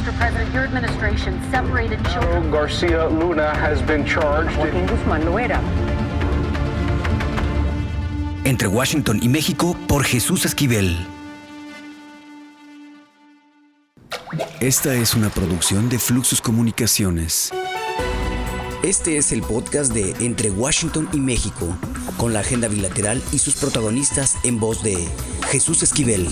Mr. President, your administration separated children. Garcia Luna has been charged. Joaquín Guzmán Loera. Entre Washington y México por Jesús Esquivel. Esta es una producción de Fluxus Comunicaciones. Este es el podcast de Entre Washington y México, con la agenda bilateral y sus protagonistas en voz de Jesús Esquivel.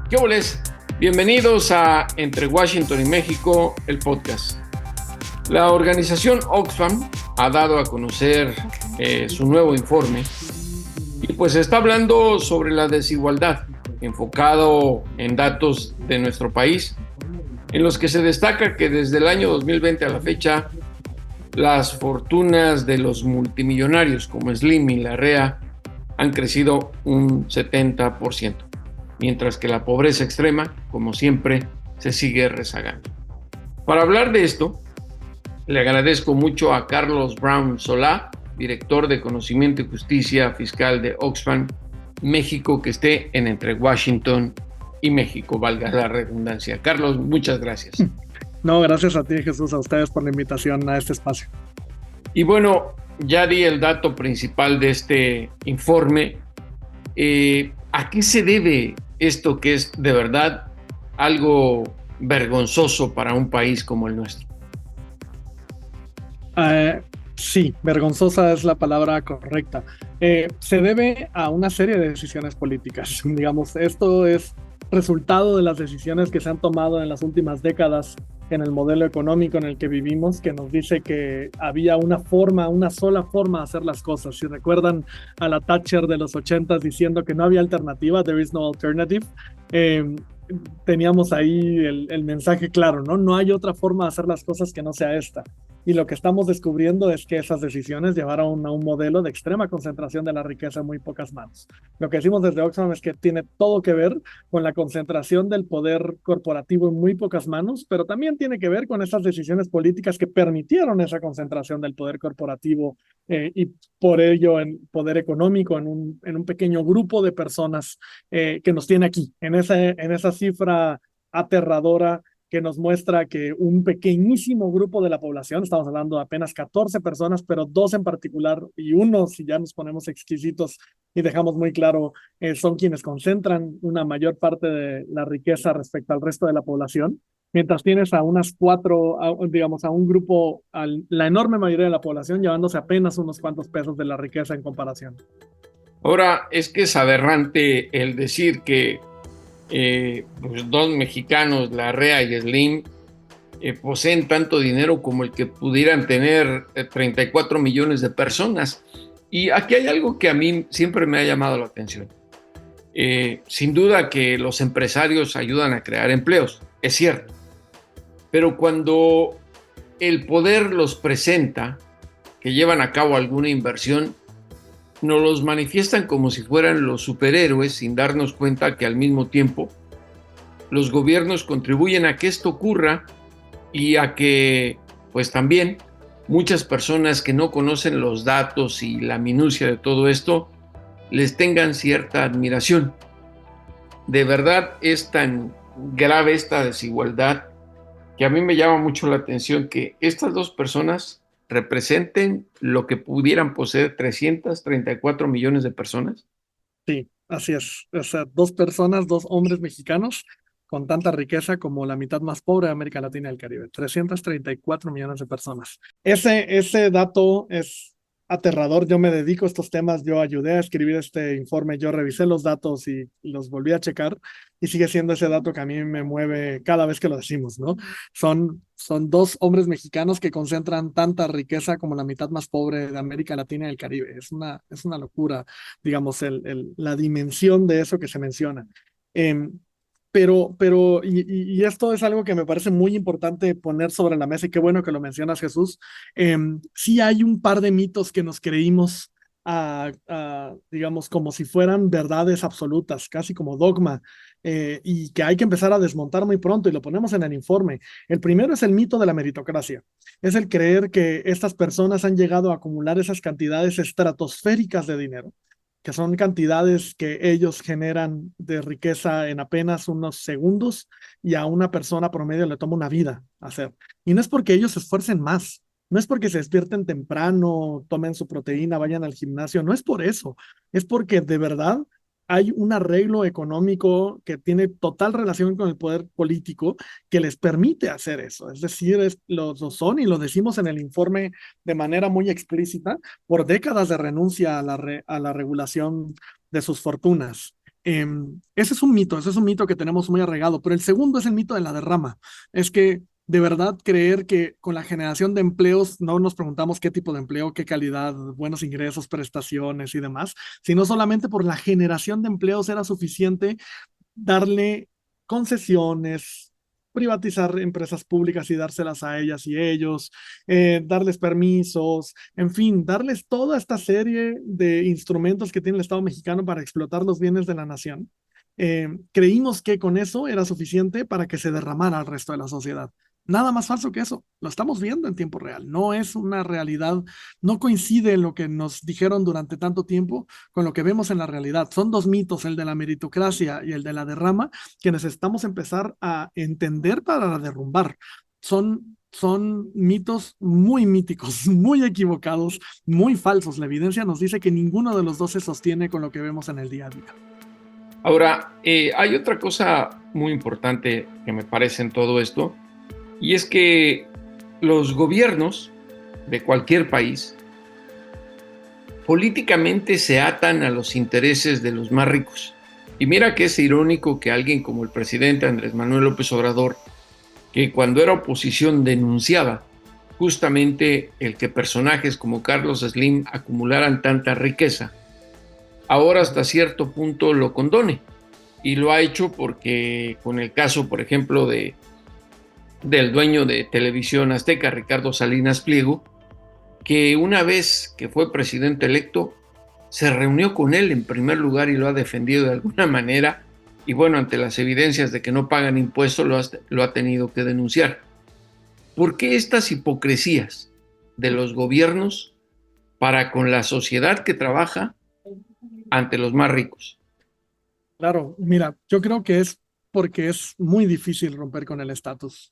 ¿Qué óboles? Bienvenidos a Entre Washington y México, el podcast. La organización Oxfam ha dado a conocer su nuevo informe y pues está hablando sobre la desigualdad, enfocado en datos de nuestro país, en los que se destaca que desde el año 2020 a la fecha, las fortunas de los multimillonarios como Slim y Larrea han crecido un 70%. Mientras que la pobreza extrema, como siempre, se sigue rezagando. Para hablar de esto, le agradezco mucho a Carlos Brown Solá, director de Conocimiento y Justicia Fiscal de Oxfam México, que esté en Entre Washington y México, valga la redundancia. Carlos, muchas gracias. No, gracias a ti, Jesús, a ustedes por la invitación a este espacio. Y bueno, ya di el dato principal de este informe. ¿A qué se debe esto que es de verdad algo vergonzoso para un país como el nuestro? Sí, vergonzosa es la palabra correcta. Se debe a una serie de decisiones políticas. Digamos, esto es resultado de las decisiones que se han tomado en las últimas décadas en el modelo económico en el que vivimos, que nos dice que había una sola forma de hacer las cosas. Si recuerdan a la Thatcher de los 80s diciendo que no había alternativa, there is no alternative, teníamos ahí el mensaje claro, ¿no? No hay otra forma de hacer las cosas que no sea esta. Y lo que estamos descubriendo es que esas decisiones llevaron a un modelo de extrema concentración de la riqueza en muy pocas manos. Lo que decimos desde Oxfam es que tiene todo que ver con la concentración del poder corporativo en muy pocas manos, pero también tiene que ver con esas decisiones políticas que permitieron esa concentración del poder corporativo y por ello en poder económico en un pequeño grupo de personas que nos tiene aquí, en esa cifra aterradora que nos muestra que un pequeñísimo grupo de la población, estamos hablando de apenas 14 personas, pero 2 en particular, y uno, si ya nos ponemos exquisitos y dejamos muy claro, son quienes concentran una mayor parte de la riqueza respecto al resto de la población, mientras tienes a unas 4, digamos, a un grupo, a la enorme mayoría de la población llevándose apenas unos cuantos pesos de la riqueza en comparación. Ahora, es que es aberrante el decir que pues 2 mexicanos, Larrea y Slim, poseen tanto dinero como el que pudieran tener 34 millones de personas. Y aquí hay algo que a mí siempre me ha llamado la atención. Sin duda que los empresarios ayudan a crear empleos, es cierto. Pero cuando el poder los presenta, que llevan a cabo alguna inversión, nos los manifiestan como si fueran los superhéroes, sin darnos cuenta que al mismo tiempo los gobiernos contribuyen a que esto ocurra y a que, pues también, muchas personas que no conocen los datos y la minucia de todo esto, les tengan cierta admiración. De verdad es tan grave esta desigualdad que a mí me llama mucho la atención que estas 2 personas representen lo que pudieran poseer 334 millones de personas. Sí, así es. O sea, 2 personas, 2 hombres mexicanos con tanta riqueza como la mitad más pobre de América Latina y el Caribe. 334 millones de personas. Ese dato es aterrador. Yo me dedico a estos temas, yo ayudé a escribir este informe, yo revisé los datos y los volví a checar y sigue siendo ese dato que a mí me mueve cada vez que lo decimos, ¿no? Son 2 hombres mexicanos que concentran tanta riqueza como la mitad más pobre de América Latina y el Caribe. Es una locura, digamos, la dimensión de eso que se menciona. Y esto es algo que me parece muy importante poner sobre la mesa y qué bueno que lo mencionas, Jesús. Sí hay un par de mitos que nos creímos, digamos, como si fueran verdades absolutas, casi como dogma, y que hay que empezar a desmontar muy pronto y lo ponemos en el informe. El primero es el mito de la meritocracia. Es el creer que estas personas han llegado a acumular esas cantidades estratosféricas de dinero que son cantidades que ellos generan de riqueza en apenas unos segundos y a una persona promedio le toma una vida hacer. Y no es porque ellos se esfuercen más, no es porque se despierten temprano, tomen su proteína, vayan al gimnasio, no es por eso, es porque de verdad hay un arreglo económico que tiene total relación con el poder político que les permite hacer eso. Es decir, lo son y lo decimos en el informe de manera muy explícita, por décadas de renuncia a la regulación de sus fortunas. Ese es un mito que tenemos muy arraigado, pero el segundo es el mito de la derrama. Es que de verdad creer que con la generación de empleos no nos preguntamos qué tipo de empleo, qué calidad, buenos ingresos, prestaciones y demás, sino solamente por la generación de empleos era suficiente darle concesiones, privatizar empresas públicas y dárselas a ellas y ellos, darles permisos, en fin, darles toda esta serie de instrumentos que tiene el Estado mexicano para explotar los bienes de la nación. Creímos que con eso era suficiente para que se derramara al resto de la sociedad. Nada más falso que eso. Lo estamos viendo en tiempo real. No es una realidad, no coincide lo que nos dijeron durante tanto tiempo con lo que vemos en la realidad. Son dos mitos, el de la meritocracia y el de la derrama, que necesitamos empezar a entender para derrumbar. Son mitos muy míticos, muy equivocados, muy falsos. La evidencia nos dice que ninguno de los dos se sostiene con lo que vemos en el día a día. Ahora, hay otra cosa muy importante que me parece en todo esto, y es que los gobiernos de cualquier país políticamente se atan a los intereses de los más ricos. Y mira que es irónico que alguien como el presidente Andrés Manuel López Obrador, que cuando era oposición denunciaba justamente el que personajes como Carlos Slim acumularan tanta riqueza, ahora hasta cierto punto lo condone. Y lo ha hecho porque con el caso, por ejemplo, del dueño de Televisión Azteca, Ricardo Salinas Pliego, que una vez que fue presidente electo, se reunió con él en primer lugar y lo ha defendido de alguna manera, y bueno, ante las evidencias de que no pagan impuestos, lo ha tenido que denunciar. ¿Por qué estas hipocresías de los gobiernos para con la sociedad que trabaja ante los más ricos? Claro, mira, yo creo que es porque es muy difícil romper con el estatus.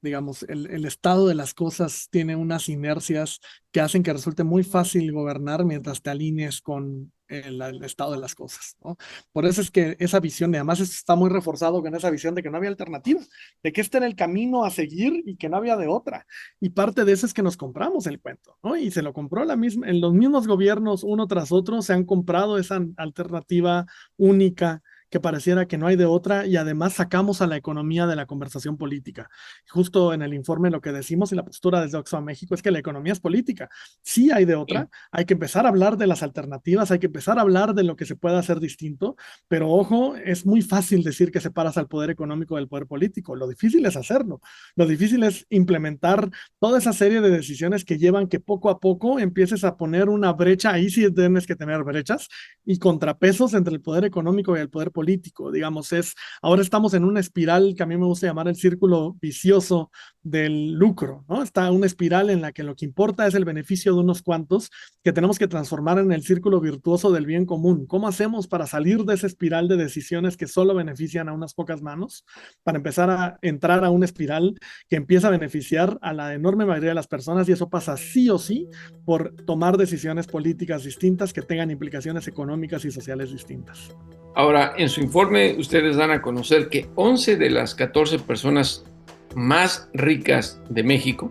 Digamos, el estado de las cosas tiene unas inercias que hacen que resulte muy fácil gobernar mientras te alinees con el estado de las cosas, ¿no? Por eso es que esa visión, y además está muy reforzado con esa visión de que no había alternativa, de que este era el camino a seguir y que no había de otra. Y parte de eso es que nos compramos el cuento, ¿no? Y se lo compró en los mismos gobiernos, uno tras otro, se han comprado esa alternativa única que pareciera que no hay de otra, y además sacamos a la economía de la conversación política. Justo en el informe lo que decimos y la postura desde Oxfam México es que la economía es política. Sí hay de otra, hay que empezar a hablar de las alternativas, hay que empezar a hablar de lo que se puede hacer distinto, pero ojo, es muy fácil decir que separas al poder económico del poder político. Lo difícil es hacerlo. Lo difícil es implementar toda esa serie de decisiones que llevan que poco a poco empieces a poner una brecha. Ahí sí tienes que tener brechas y contrapesos entre el poder económico y el poder político. Digamos, ahora estamos en una espiral que a mí me gusta llamar el círculo vicioso del lucro, ¿no? Está una espiral en la que lo que importa es el beneficio de unos cuantos, que tenemos que transformar en el círculo virtuoso del bien común. ¿Cómo hacemos para salir de esa espiral de decisiones que solo benefician a unas pocas manos, para empezar a entrar a una espiral que empieza a beneficiar a la enorme mayoría de las personas? Y eso pasa sí o sí por tomar decisiones políticas distintas que tengan implicaciones económicas y sociales distintas. Ahora, en su informe ustedes dan a conocer que 11 de las 14 personas más ricas de México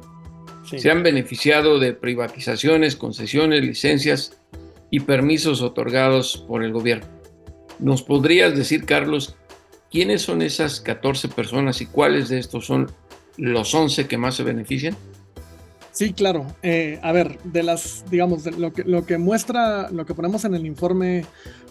se han beneficiado de privatizaciones, concesiones, licencias y permisos otorgados por el gobierno. ¿Nos podrías decir, Carlos, quiénes son esas 14 personas y cuáles de estos son los 11 que más se benefician? Sí, claro. A ver, digamos, lo que muestra, lo que ponemos en el informe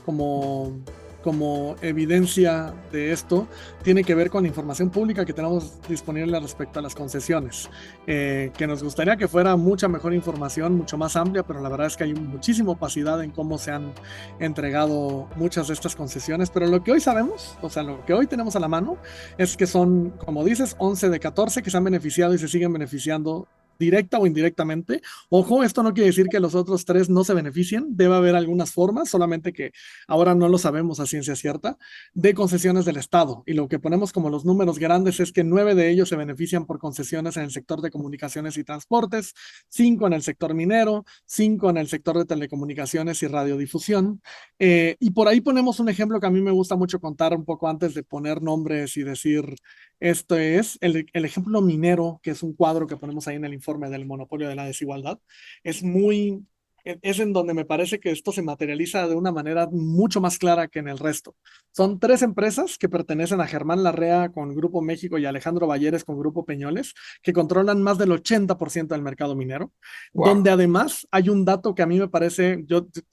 como evidencia de esto, tiene que ver con la información pública que tenemos disponible respecto a las concesiones, que nos gustaría que fuera mucha mejor información, mucho más amplia, pero la verdad es que hay muchísima opacidad en cómo se han entregado muchas de estas concesiones. Pero lo que hoy sabemos, o sea, lo que hoy tenemos a la mano, es que son, como dices, 11 de 14 que se han beneficiado y se siguen beneficiando directa o indirectamente. Ojo, esto no quiere decir que los otros tres no se beneficien, debe haber algunas formas, solamente que ahora no lo sabemos a ciencia cierta, de concesiones del Estado. Y lo que ponemos como los números grandes es que 9 de ellos se benefician por concesiones en el sector de comunicaciones y transportes, 5 en el sector minero, 5 en el sector de telecomunicaciones y radiodifusión. Y por ahí ponemos un ejemplo que a mí me gusta mucho contar un poco antes de poner nombres y decir, esto es el ejemplo minero, que es un cuadro que ponemos ahí en el informe del monopolio de la desigualdad. Es muy, es en donde me parece que esto se materializa de una manera mucho más clara que en el resto. Son 3 empresas que pertenecen a Germán Larrea con Grupo México y Alejandro Balleres con Grupo Peñoles, que controlan más del 80% del mercado minero, Wow. donde además hay un dato que a mí me parece,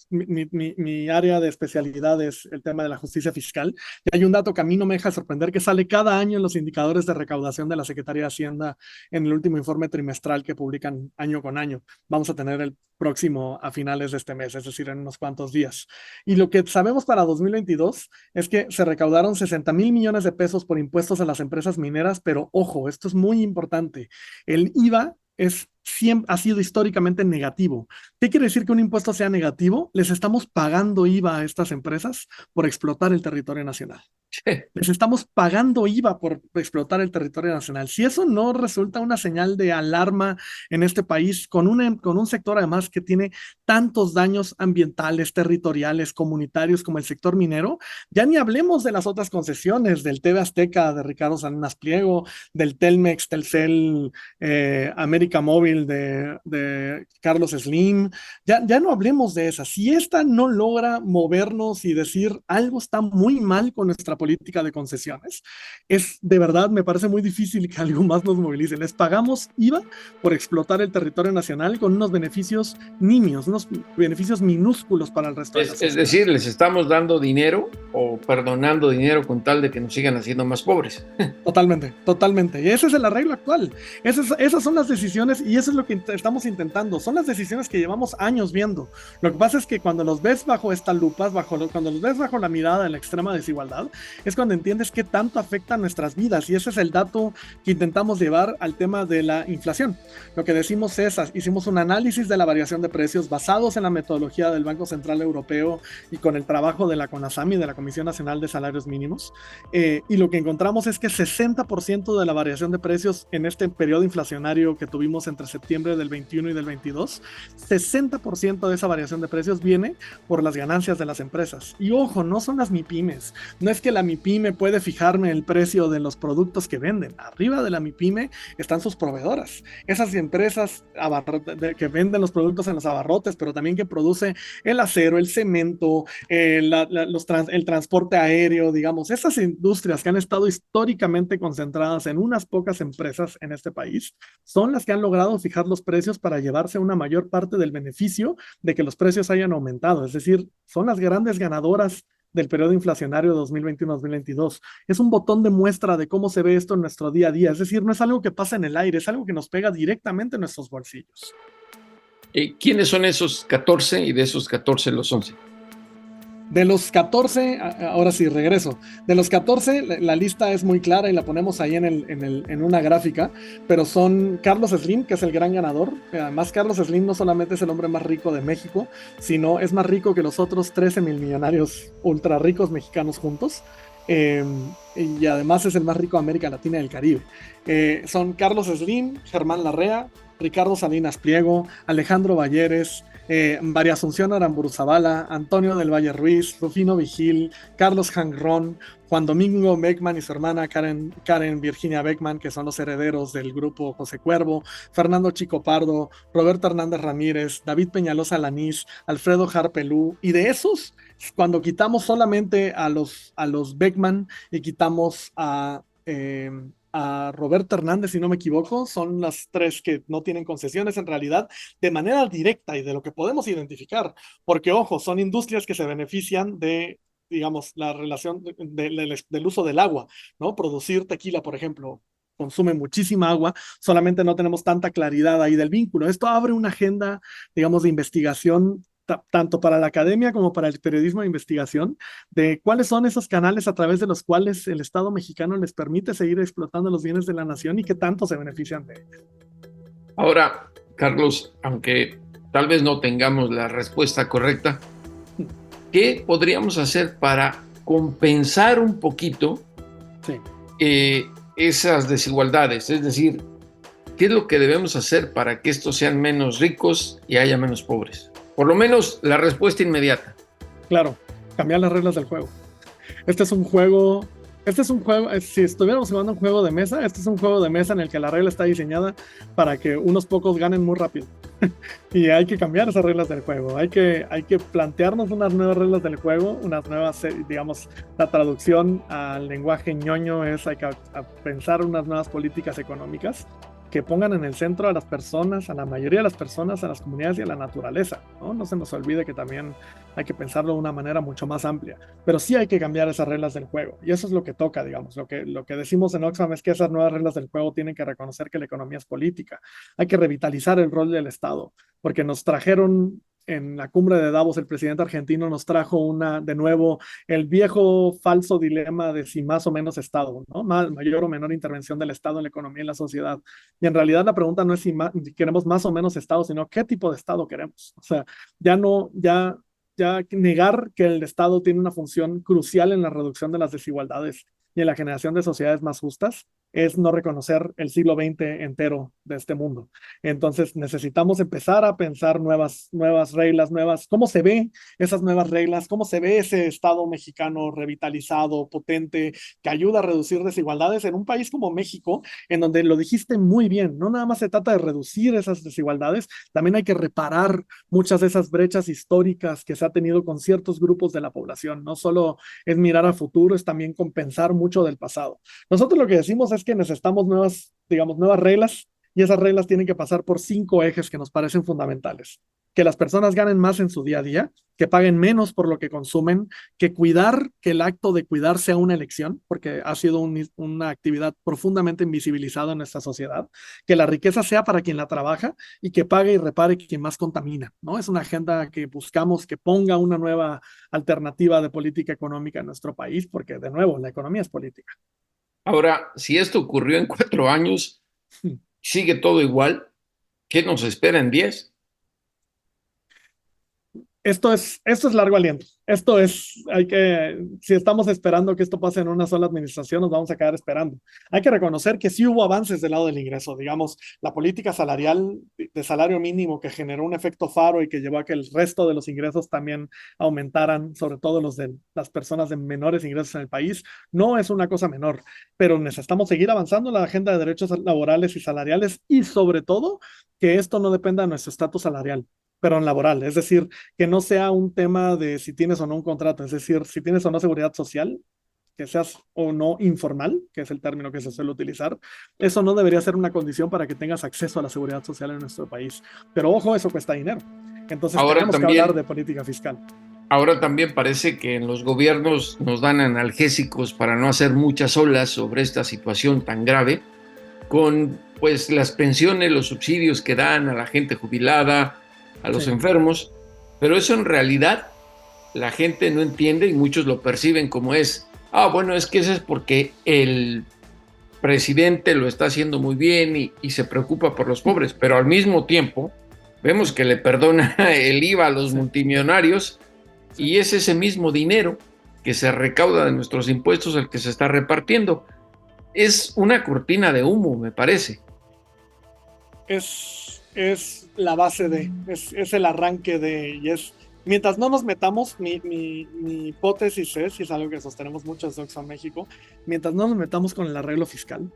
mi área de especialidad es el tema de la justicia fiscal, y hay un dato que a mí no me deja sorprender, que sale cada año en los indicadores de recaudación de la Secretaría de Hacienda en el último informe trimestral que publican año con año. Vamos a tener el próximo a finales de este mes, es decir, en unos cuantos días. Y lo que sabemos para 2022 es que se recaudaron 60,000 millones de pesos por impuestos a las empresas mineras, pero ojo, esto es muy importante. El IVA ha sido históricamente negativo. ¿Qué quiere decir que un impuesto sea negativo? Les estamos pagando IVA a estas empresas por explotar el territorio nacional. Les estamos pagando IVA por explotar el territorio nacional. Si eso no resulta una señal de alarma en este país, con un sector además que tiene tantos daños ambientales, territoriales, comunitarios como el sector minero, ya ni hablemos de las otras concesiones, del TV Azteca de Ricardo Salinas Pliego, del Telmex, Telcel, América Móvil de Carlos Slim, ya no hablemos de esas. Si esta no logra movernos y decir algo está muy mal con nuestra política de concesiones, de verdad, me parece muy difícil que algo más nos movilice. Les pagamos IVA por explotar el territorio nacional con unos beneficios nimios, unos beneficios minúsculos para el resto de la sociedad. Es decir, les estamos dando dinero o perdonando dinero con tal de que nos sigan haciendo más pobres. Totalmente, totalmente. Y ese es el arreglo actual. Esas son las decisiones y eso es lo que estamos intentando. Son las decisiones que llevamos años viendo. Lo que pasa es que cuando los ves bajo esta lupa, cuando los ves bajo la mirada de la extrema desigualdad, es cuando entiendes qué tanto afecta nuestras vidas. Y ese es el dato que intentamos llevar al tema de la inflación. Lo que decimos es, hicimos un análisis de la variación de precios basados en la metodología del Banco Central Europeo y con el trabajo de la CONASAMI, de la Comisión Nacional de Salarios Mínimos. Y lo que encontramos es que 60% de la variación de precios en este periodo inflacionario que tuvimos entre septiembre del 21 y del 22, 60% de esa variación de precios viene por las ganancias de las empresas. Y ojo, no son las MIPYMES. No es que la MIPYME puede fijarme el precio de los productos que venden. Arriba de la MIPYME están sus proveedoras. Esas empresas que venden los productos en los abarrotes, pero también que produce el acero, el cemento, el transporte aéreo, digamos, esas industrias que han estado históricamente concentradas en unas pocas empresas en este país, son las que han logrado fijar los precios para llevarse una mayor parte del beneficio de que los precios hayan aumentado. Es decir, son las grandes ganadoras del periodo inflacionario 2021-2022. Es un botón de muestra de cómo se ve esto en nuestro día a día. Es decir, no es algo que pasa en el aire, es algo que nos pega directamente en nuestros bolsillos. ¿Quiénes son esos 14 y de esos 14 los 11? De los 14, ahora sí, regreso. De los 14, la lista es muy clara y la ponemos ahí en una gráfica, pero son Carlos Slim, que es el gran ganador. Además, Carlos Slim no solamente es el hombre más rico de México, sino es más rico que los otros 13 mil millonarios ultra ricos mexicanos juntos. Y además es el más rico de América Latina y del Caribe. Son Carlos Slim, Germán Larrea, Ricardo Salinas Pliego, Alejandro Balleres, María Asunción Aramburu-Zabala, Antonio del Valle Ruiz, Rufino Vigil, Carlos Jangrón, Juan Domingo Beckman y su hermana Karen Virginia Beckman, que son los herederos del grupo José Cuervo, Fernando Chico Pardo, Roberto Hernández Ramírez, David Peñalosa Lanís, Alfredo Harpelú, y de esos, cuando quitamos solamente a los Beckman y quitamos a Roberto Hernández, si no me equivoco, son las 3 que no tienen concesiones en realidad de manera directa y de lo que podemos identificar, porque ojo, son industrias que se benefician de, digamos, la relación del uso del agua, ¿no? Producir tequila, por ejemplo, consume muchísima agua, solamente no tenemos tanta claridad ahí del vínculo. Esto abre una agenda, digamos, de investigación tanto para la academia como para el periodismo de investigación, de cuáles son esos canales a través de los cuales el Estado mexicano les permite seguir explotando los bienes de la nación y qué tanto se benefician de ellos. Ahora, Carlos, aunque tal vez no tengamos la respuesta correcta, ¿qué podríamos hacer para compensar un poquito Sí. esas desigualdades? Es decir, ¿qué es lo que debemos hacer para que estos sean menos ricos y haya menos pobres? Por lo menos la respuesta inmediata. Claro, cambiar las reglas del juego. Este es un juego, si estuviéramos jugando un juego de mesa, este es un juego de mesa en el que la regla está diseñada para que unos pocos ganen muy rápido. Y hay que cambiar esas reglas del juego, hay que plantearnos unas nuevas reglas del juego, unas nuevas, digamos, la traducción al lenguaje ñoño es hay que pensar unas nuevas políticas económicas que pongan en el centro a las personas, a la mayoría de las personas, a las comunidades y a la naturaleza, ¿no? No se nos olvide que también hay que pensarlo de una manera mucho más amplia, pero sí hay que cambiar esas reglas del juego, y eso es lo que toca, digamos, lo que decimos en Oxfam es que esas nuevas reglas del juego tienen que reconocer que la economía es política, hay que revitalizar el rol del Estado, porque nos trajeron en la cumbre de Davos, el presidente argentino nos trajo de nuevo, el viejo falso dilema de si más o menos Estado, ¿no? Mayor o menor intervención del Estado en la economía y en la sociedad. Y en realidad la pregunta no es si queremos más o menos Estado, sino qué tipo de Estado queremos. O sea, ya negar que el Estado tiene una función crucial en la reducción de las desigualdades y en la generación de sociedades más justas es no reconocer el siglo XX entero de este mundo. Entonces necesitamos empezar a pensar nuevas reglas, cómo se ve esas nuevas reglas, cómo se ve ese Estado mexicano revitalizado, potente, que ayuda a reducir desigualdades en un país como México, en donde lo dijiste muy bien, no nada más se trata de reducir esas desigualdades, también hay que reparar muchas de esas brechas históricas que se ha tenido con ciertos grupos de la población. No solo es mirar a futuro, es también compensar mucho del pasado. Nosotros lo que decimos es que necesitamos nuevas reglas, y esas reglas tienen que pasar por 5 ejes que nos parecen fundamentales. Que las personas ganen más en su día a día, que paguen menos por lo que consumen, que el acto de cuidar sea una elección, porque ha sido una actividad profundamente invisibilizada en nuestra sociedad, que la riqueza sea para quien la trabaja y que pague y repare quien más contamina, ¿no? Es una agenda que buscamos que ponga una nueva alternativa de política económica en nuestro país, porque de nuevo, la economía es política. Ahora, si esto ocurrió en 4 años, sigue todo igual, ¿qué nos espera en 10? Esto es largo aliento. Si estamos esperando que esto pase en una sola administración, nos vamos a quedar esperando. Hay que reconocer que sí hubo avances del lado del ingreso. Digamos, la política salarial de salario mínimo que generó un efecto faro y que llevó a que el resto de los ingresos también aumentaran, sobre todo los de las personas de menores ingresos en el país, no es una cosa menor, pero necesitamos seguir avanzando en la agenda de derechos laborales y salariales y sobre todo que esto no dependa de nuestro estatus salarial, pero en laboral, es decir, que no sea un tema de si tienes o no un contrato, es decir, si tienes o no seguridad social, que seas o no informal, que es el término que se suele utilizar, eso no debería ser una condición para que tengas acceso a la seguridad social en nuestro país. Pero ojo, eso cuesta dinero. Entonces tenemos que hablar de política fiscal. Ahora también parece que en los gobiernos nos dan analgésicos para no hacer muchas olas sobre esta situación tan grave, con pues las pensiones, los subsidios que dan a la gente jubilada, a los enfermos, pero eso en realidad la gente no entiende y muchos lo perciben como es que eso es porque el presidente lo está haciendo muy bien y se preocupa por los pobres, pero al mismo tiempo vemos que le perdona el IVA a los multimillonarios y es ese mismo dinero que se recauda de nuestros impuestos el que se está repartiendo. Es una cortina de humo, me parece. Es la base es el arranque y mientras no nos metamos, mi hipótesis es, y es algo que sostenemos mucho desde Oxfam México, mientras no nos metamos con el arreglo fiscal,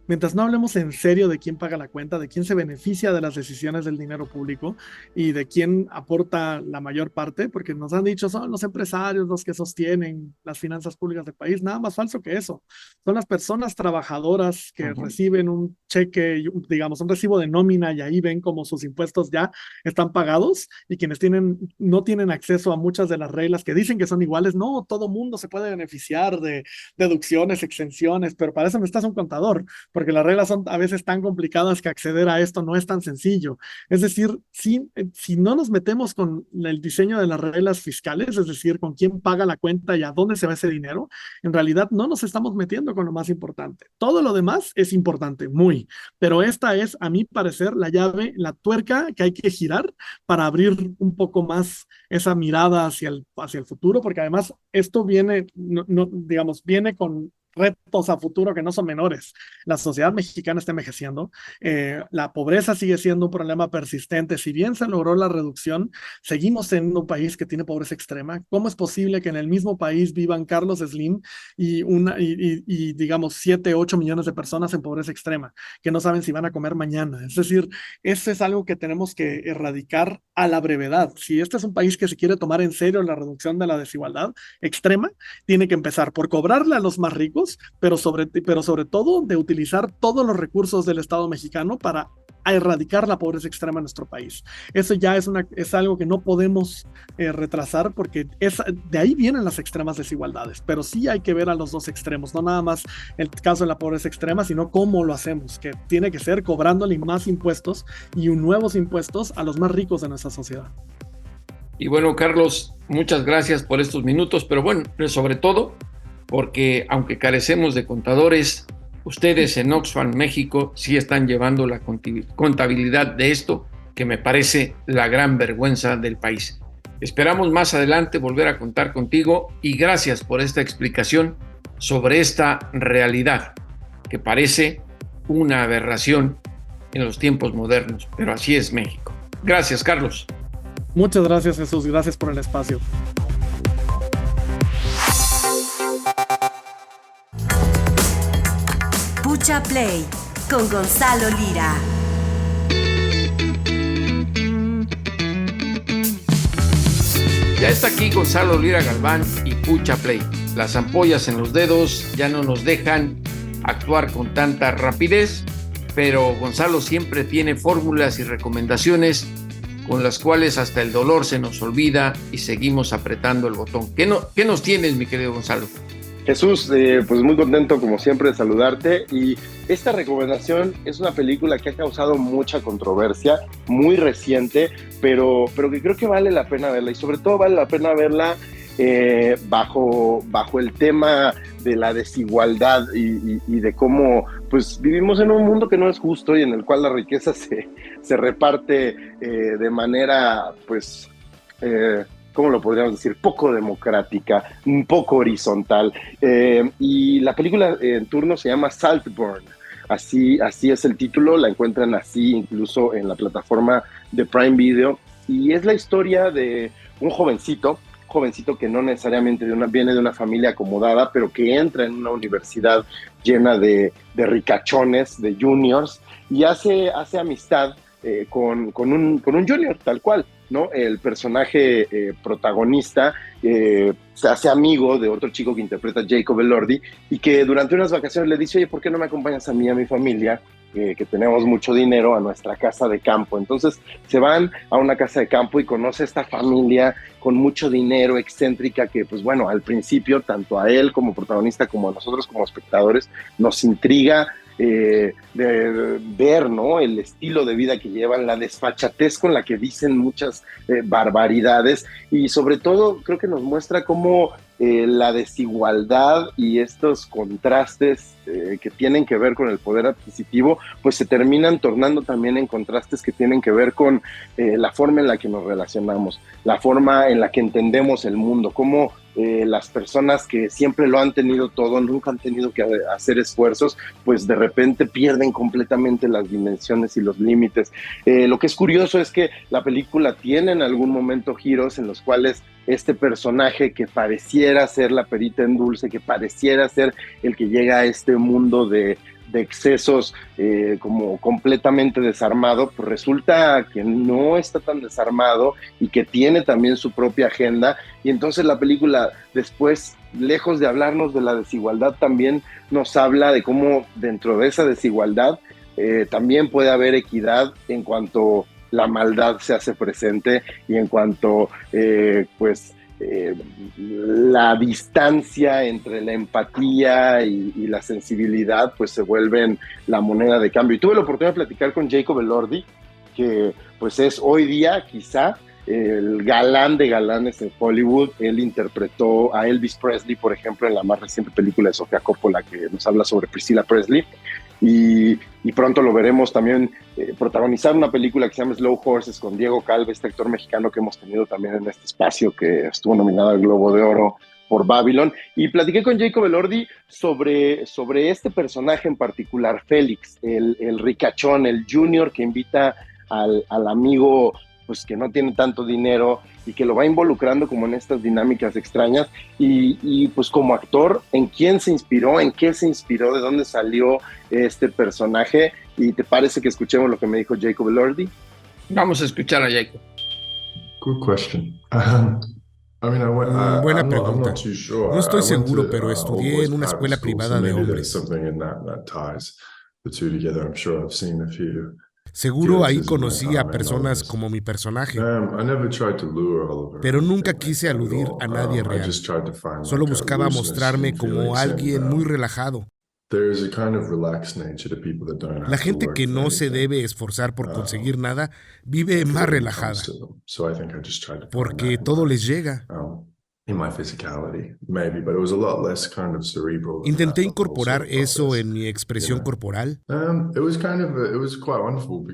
mientras no hablemos en serio de quién paga la cuenta, de quién se beneficia de las decisiones del dinero público y de quién aporta la mayor parte, porque nos han dicho son los empresarios los que sostienen las finanzas públicas del país, nada más falso que eso. Son las personas trabajadoras que reciben un cheque, digamos, un recibo de nómina y ahí ven como sus impuestos ya están pagados y quienes no tienen acceso a muchas de las reglas que dicen que son iguales. No, todo mundo se puede beneficiar de deducciones, exenciones, pero para eso necesitas un contador. porque las reglas son a veces tan complicadas que acceder a esto no es tan sencillo. Es decir, si no nos metemos con el diseño de las reglas fiscales, es decir, con quién paga la cuenta y a dónde se va ese dinero, en realidad no nos estamos metiendo con lo más importante. Todo lo demás es importante, muy, pero esta es, a mi parecer, la llave, la tuerca que hay que girar para abrir un poco más esa mirada hacia el futuro, porque además esto viene, digamos, viene con retos a futuro que no son menores. La sociedad mexicana está envejeciendo, la pobreza sigue siendo un problema persistente. Si bien se logró la reducción, seguimos en un país que tiene pobreza extrema. ¿Cómo es posible que en el mismo país vivan Carlos Slim y digamos 7, 8 millones de personas en pobreza extrema, que no saben si van a comer mañana? Es decir, eso es algo que tenemos que erradicar a la brevedad. Si este es un país que se quiere tomar en serio la reducción de la desigualdad extrema, tiene que empezar por cobrarle a los más ricos, pero sobre todo de utilizar todos los recursos del Estado mexicano para erradicar la pobreza extrema en nuestro país. Eso ya es algo que no podemos retrasar, porque de ahí vienen las extremas desigualdades, pero sí hay que ver a los dos extremos, no nada más el caso de la pobreza extrema, sino cómo lo hacemos, que tiene que ser cobrándole más impuestos y nuevos impuestos a los más ricos de nuestra sociedad. Y bueno, Carlos, muchas gracias por estos minutos, pero bueno, sobre todo porque aunque carecemos de contadores, ustedes en Oxfam México sí están llevando la contabilidad de esto, que me parece la gran vergüenza del país. Esperamos más adelante volver a contar contigo y gracias por esta explicación sobre esta realidad que parece una aberración en los tiempos modernos, pero así es México. Gracias, Carlos. Muchas gracias, Jesús. Gracias por el espacio. Pucha Play con Gonzalo Lira. Ya está aquí Gonzalo Lira Galván y Pucha Play. Las ampollas en los dedos ya no nos dejan actuar con tanta rapidez, pero Gonzalo siempre tiene fórmulas y recomendaciones con las cuales hasta el dolor se nos olvida y seguimos apretando el botón. ¿Qué nos tienes, mi querido Gonzalo? Jesús, pues muy contento como siempre de saludarte, y esta recomendación es una película que ha causado mucha controversia, muy reciente, pero que creo que vale la pena verla, y sobre todo vale la pena verla bajo el tema de la desigualdad y de cómo pues vivimos en un mundo que no es justo y en el cual la riqueza se reparte de manera pues ¿cómo lo podríamos decir? Poco democrática, un poco horizontal. Y la película en turno se llama Saltburn. Así es el título, la encuentran así incluso en la plataforma de Prime Video. Y es la historia de un jovencito que no necesariamente viene de una familia acomodada, pero que entra en una universidad llena de ricachones, de juniors, y hace amistad con un junior, tal cual, ¿no? El personaje protagonista se hace amigo de otro chico que interpreta Jacob Elordi, y que durante unas vacaciones le dice: oye, ¿por qué no me acompañas a mí y a mi familia, que tenemos mucho dinero, a nuestra casa de campo? Entonces se van a una casa de campo y conoce a esta familia con mucho dinero, excéntrica, que pues bueno, al principio tanto a él como protagonista como a nosotros como espectadores nos intriga de ver, ¿no?, el estilo de vida que llevan, la desfachatez con la que dicen muchas barbaridades, y sobre todo creo que nos muestra cómo la desigualdad y estos contrastes que tienen que ver con el poder adquisitivo, pues se terminan tornando también en contrastes que tienen que ver con la forma en la que nos relacionamos, la forma en la que entendemos el mundo, cómo las personas que siempre lo han tenido todo, nunca han tenido que hacer esfuerzos, pues de repente pierden completamente las dimensiones y los límites. Lo que es curioso es que la película tiene en algún momento giros en los cuales este personaje que pareciera ser la perita en dulce, que pareciera ser el que llega a este mundo de excesos como completamente desarmado, pues resulta que no está tan desarmado y que tiene también su propia agenda. Y entonces la película después, lejos de hablarnos de la desigualdad, también nos habla de cómo dentro de esa desigualdad también puede haber equidad en cuanto la maldad se hace presente y en cuanto pues la distancia entre la empatía y la sensibilidad pues se vuelven la moneda de cambio. Y tuve la oportunidad de platicar con Jacob Elordi, que pues es hoy día quizá el galán de galanes en Hollywood. Él interpretó a Elvis Presley, por ejemplo, en la más reciente película de Sofía Coppola, que nos habla sobre Priscilla Presley, y pronto lo veremos también protagonizar una película que se llama Slow Horses con Diego Calva, este actor mexicano que hemos tenido también en este espacio, que estuvo nominado al Globo de Oro por Babylon. Y platiqué con Jacob Elordi sobre este personaje en particular, Félix, el ricachón, el junior que invita al amigo pues que no tiene tanto dinero y que lo va involucrando como en estas dinámicas extrañas, y pues como actor, ¿en quién se inspiró? ¿En qué se inspiró? ¿De dónde salió este personaje? ¿Y te parece que escuchemos lo que me dijo Jacob Elordi? Vamos a escuchar a Jacob. Good question. Buena pregunta. No estoy seguro, pero estudié en una escuela privada de hombres. Seguro ahí conocí a personas como mi personaje, pero nunca quise aludir a nadie real. Solo buscaba mostrarme como alguien muy relajado. La gente que no se debe esforzar por conseguir nada vive más relajada, porque todo les llega. Intenté incorporar eso en mi expresión corporal,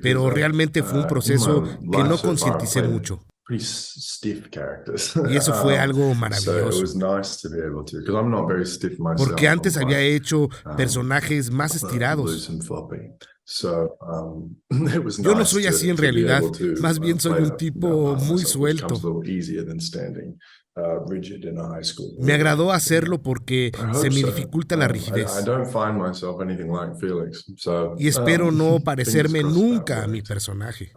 pero realmente fue un proceso que no concienticé mucho. Y eso fue algo maravilloso, porque antes había hecho personajes más estirados. Yo no soy así en realidad, más bien soy un tipo muy suelto. Me agradó hacerlo porque se me dificulta la rigidez. Y espero no parecerme nunca a mi personaje.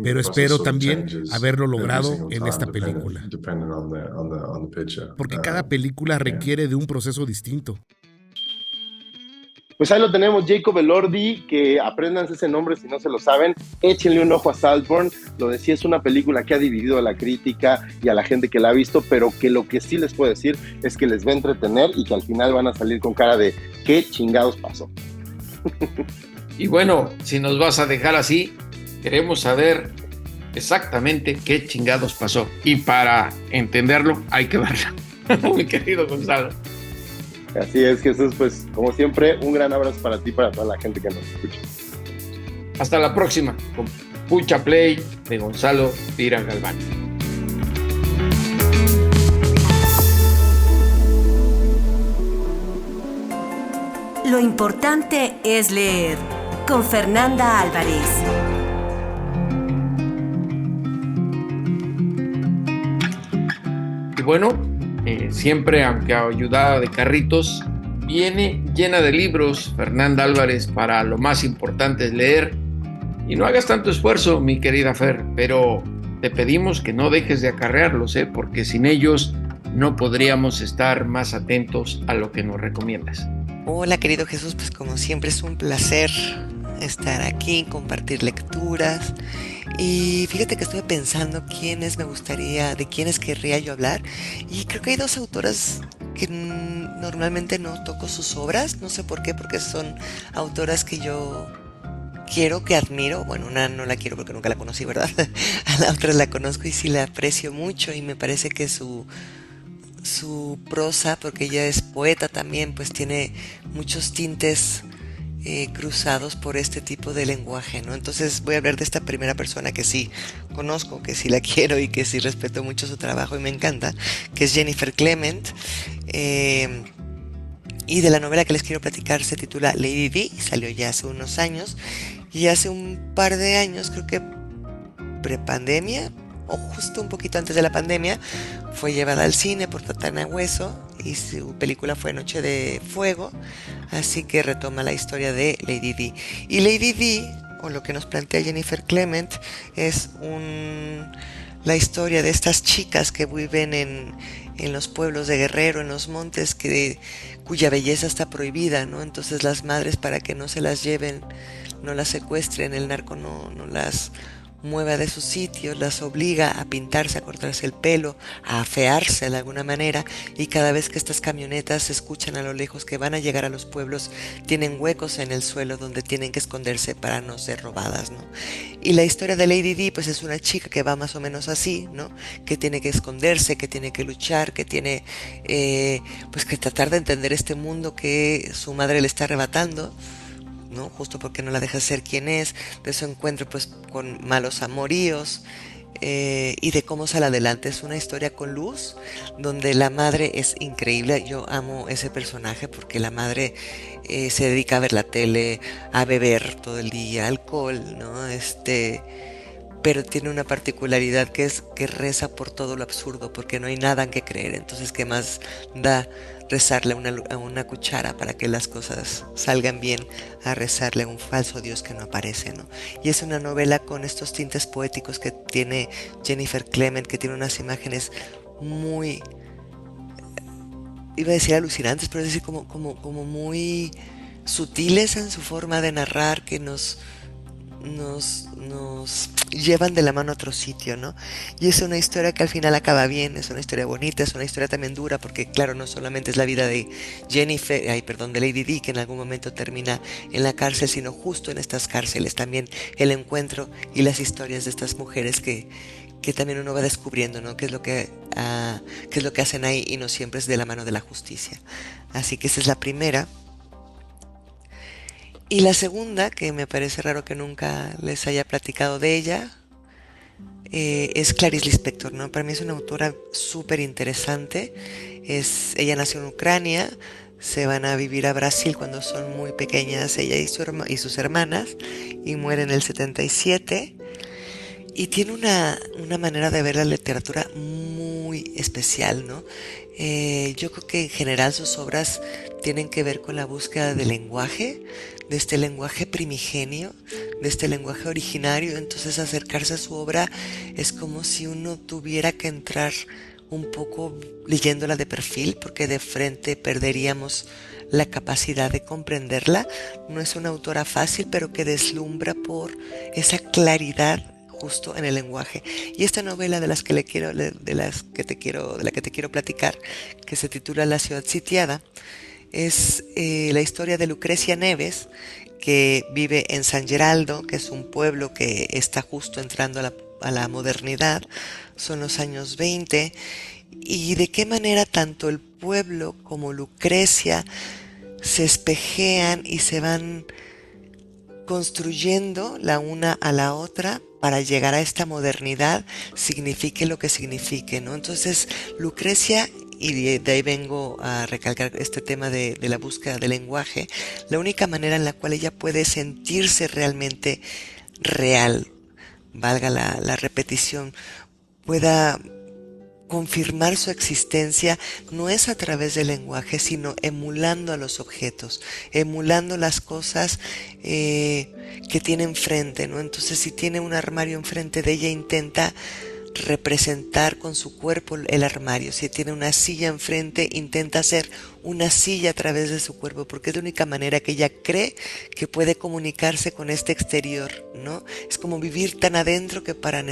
Pero espero también haberlo logrado en esta película. Porque cada película requiere de un proceso distinto. Pues ahí lo tenemos, Jacob Elordi, que apréndanse ese nombre si no se lo saben, échenle un ojo a Saltburn. Lo decía, es una película que ha dividido a la crítica y a la gente que la ha visto, pero que lo que sí les puedo decir es que les va a entretener y que al final van a salir con cara de ¿qué chingados pasó? Y bueno, si nos vas a dejar así, queremos saber exactamente qué chingados pasó. Y para entenderlo hay que verla, mi querido Gonzalo. Así es, Jesús, pues como siempre, un gran abrazo para ti y para toda la gente que nos escucha. Hasta la próxima, con Pucha Play de Gonzalo Lira Galván. Lo importante es leer, con Fernanda Álvarez. Y bueno, siempre, aunque ayudada de carritos, viene llena de libros Fernanda Álvarez. Para lo más importante es leer. Y no hagas tanto esfuerzo, mi querida Fer, pero te pedimos que no dejes de acarrearlos, porque sin ellos no podríamos estar más atentos a lo que nos recomiendas. Hola, querido Jesús, pues como siempre es un placer estar aquí, compartir lecturas. Y fíjate que estuve pensando de quiénes querría yo hablar. Y creo que hay dos autoras que normalmente no toco sus obras. No sé por qué, porque son autoras que yo quiero, que admiro. Bueno, una no la quiero porque nunca la conocí, ¿verdad? A la otra la conozco y sí la aprecio mucho. Y me parece que su prosa, porque ella es poeta también, pues tiene muchos tintes cruzados por este tipo de lenguaje, ¿no? Entonces voy a hablar de esta primera persona que sí conozco, que sí la quiero y que sí respeto mucho su trabajo y me encanta, que es Jennifer Clement. Y de la novela que les quiero platicar se titula Lady D, salió ya hace unos años, y hace un par de años, creo que prepandemia o justo un poquito antes de la pandemia, fue llevada al cine por Tatiana Hueso y su película fue Noche de Fuego, así que retoma la historia de Lady D. Y Lady D, o lo que nos plantea Jennifer Clement, es la historia de estas chicas que viven en los pueblos de Guerrero, en los montes, cuya belleza está prohibida, ¿no? Entonces las madres, para que no se las lleven, no las secuestren, el narco no las mueva de su sitio, las obliga a pintarse, a cortarse el pelo, a afearse de alguna manera, y cada vez que estas camionetas se escuchan a lo lejos que van a llegar a los pueblos, tienen huecos en el suelo donde tienen que esconderse para no ser robadas, ¿no? Y la historia de Lady Di pues es una chica que va más o menos así, ¿no? Que tiene que esconderse, que tiene que luchar, que tiene pues que tratar de entender este mundo que su madre le está arrebatando, ¿no? Justo porque no la deja ser quien es, de su encuentro pues con malos amoríos, y de cómo sale adelante. Es una historia con luz, donde la madre es increíble. Yo amo ese personaje porque la madre se dedica a ver la tele, a beber todo el día, alcohol, ¿no? Pero tiene una particularidad que es que reza por todo lo absurdo, porque no hay nada en que creer. Entonces, ¿qué más da rezarle a una cuchara para que las cosas salgan bien, a rezarle a un falso Dios que no aparece, ¿no? Y es una novela con estos tintes poéticos que tiene Jennifer Clement, que tiene unas imágenes muy, iba a decir alucinantes, pero es decir, como muy sutiles en su forma de narrar, que nos llevan de la mano a otro sitio, ¿no? Y es una historia que al final acaba bien, es una historia bonita, es una historia también dura, porque claro, no solamente es la vida de de Lady Di, que en algún momento termina en la cárcel, sino justo en estas cárceles también el encuentro y las historias de estas mujeres que también uno va descubriendo, ¿no? Qué es lo que hacen ahí, y no siempre es de la mano de la justicia. Así que esa es la primera. Y la segunda, que me parece raro que nunca les haya platicado de ella, es Clarice Lispector, ¿no? Para mí es una autora súper interesante. Ella nació en Ucrania, se van a vivir a Brasil cuando son muy pequeñas, ella y sus hermanas, y muere en el 77. Y tiene una manera de ver la literatura muy especial, ¿no? Yo creo que en general sus obras tienen que ver con la búsqueda del lenguaje, de este lenguaje primigenio, de este lenguaje originario. Entonces acercarse a su obra es como si uno tuviera que entrar un poco leyéndola de perfil, porque de frente perderíamos la capacidad de comprenderla. No es una autora fácil, pero que deslumbra por esa claridad justo en el lenguaje. Y esta novela de la que te quiero platicar, que se titula La ciudad sitiada, es la historia de Lucrecia Neves, que vive en San Geraldo, que es un pueblo que está justo entrando a la modernidad. Son los años 20, y de qué manera tanto el pueblo como Lucrecia se espejean y se van construyendo la una a la otra para llegar a esta modernidad, signifique lo que signifique, ¿no? Entonces, Lucrecia, y de ahí vengo a recalcar este tema de la búsqueda del lenguaje, la única manera en la cual ella puede sentirse realmente real, valga la repetición, pueda confirmar su existencia, no es a través del lenguaje, sino emulando a los objetos, emulando las cosas que tiene enfrente, ¿no? Entonces, si tiene un armario enfrente de ella, intenta representar con su cuerpo el armario. Si tiene una silla enfrente, intenta hacer una silla a través de su cuerpo, porque es la única manera que ella cree que puede comunicarse con este exterior, ¿no? Es como vivir tan adentro que para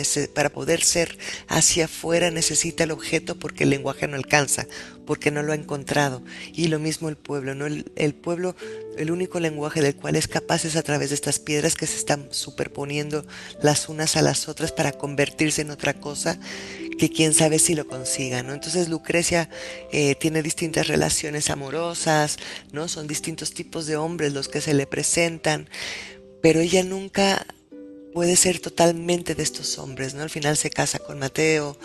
poder ser hacia afuera necesita el objeto, porque el lenguaje no alcanza, porque no lo ha encontrado. Y lo mismo el pueblo, ¿no? El pueblo, el único lenguaje del cual es capaz es a través de estas piedras que se están superponiendo las unas a las otras para convertirse en otra cosa, que quién sabe si lo consiga, ¿no? Entonces Lucrecia tiene distintas relaciones amorosas, ¿no? Son distintos tipos de hombres los que se le presentan, pero ella nunca puede ser totalmente de estos hombres, ¿no? Al final se casa con Mateo,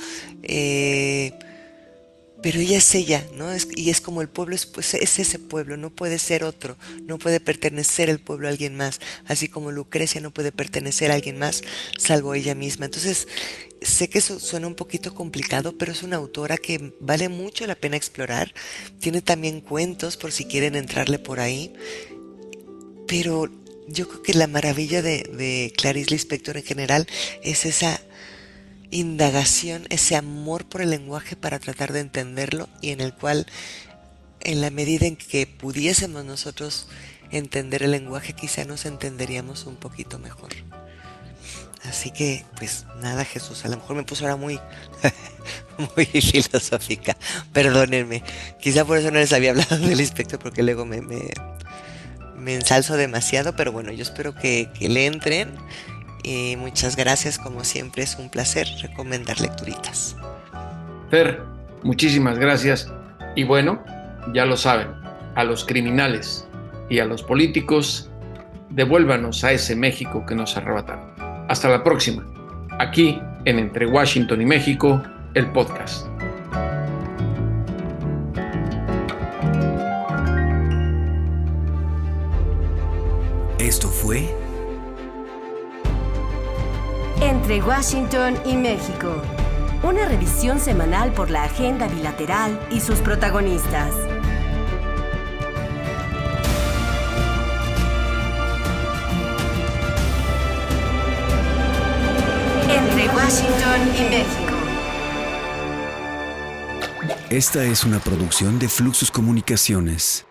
pero ella es ella, ¿no? Y es como el pueblo, es ese pueblo, no puede ser otro, no puede pertenecer el pueblo a alguien más, así como Lucrecia no puede pertenecer a alguien más salvo ella misma. Entonces, sé que eso suena un poquito complicado, pero es una autora que vale mucho la pena explorar. Tiene también cuentos por si quieren entrarle por ahí, pero yo creo que la maravilla de Clarice Lispector en general es esa indagación, ese amor por el lenguaje para tratar de entenderlo, y en el cual, en la medida en que pudiésemos nosotros entender el lenguaje, quizá nos entenderíamos un poquito mejor. Así que, pues nada, Jesús, a lo mejor me puso ahora muy, muy filosófica. Perdónenme. Quizá por eso no les había hablado del inspector, porque luego me ensalzo demasiado, pero bueno, yo espero que le entren. Y muchas gracias, como siempre, es un placer recomendar lecturitas. Fer, muchísimas gracias. Y bueno, ya lo saben, a los criminales y a los políticos, devuélvanos a ese México que nos arrebataron. Hasta la próxima, aquí en Entre Washington y México, el podcast. Esto fue Entre Washington y México, una revisión semanal por la agenda bilateral y sus protagonistas. Entre Washington y México. Esta es una producción de Fluxus Comunicaciones.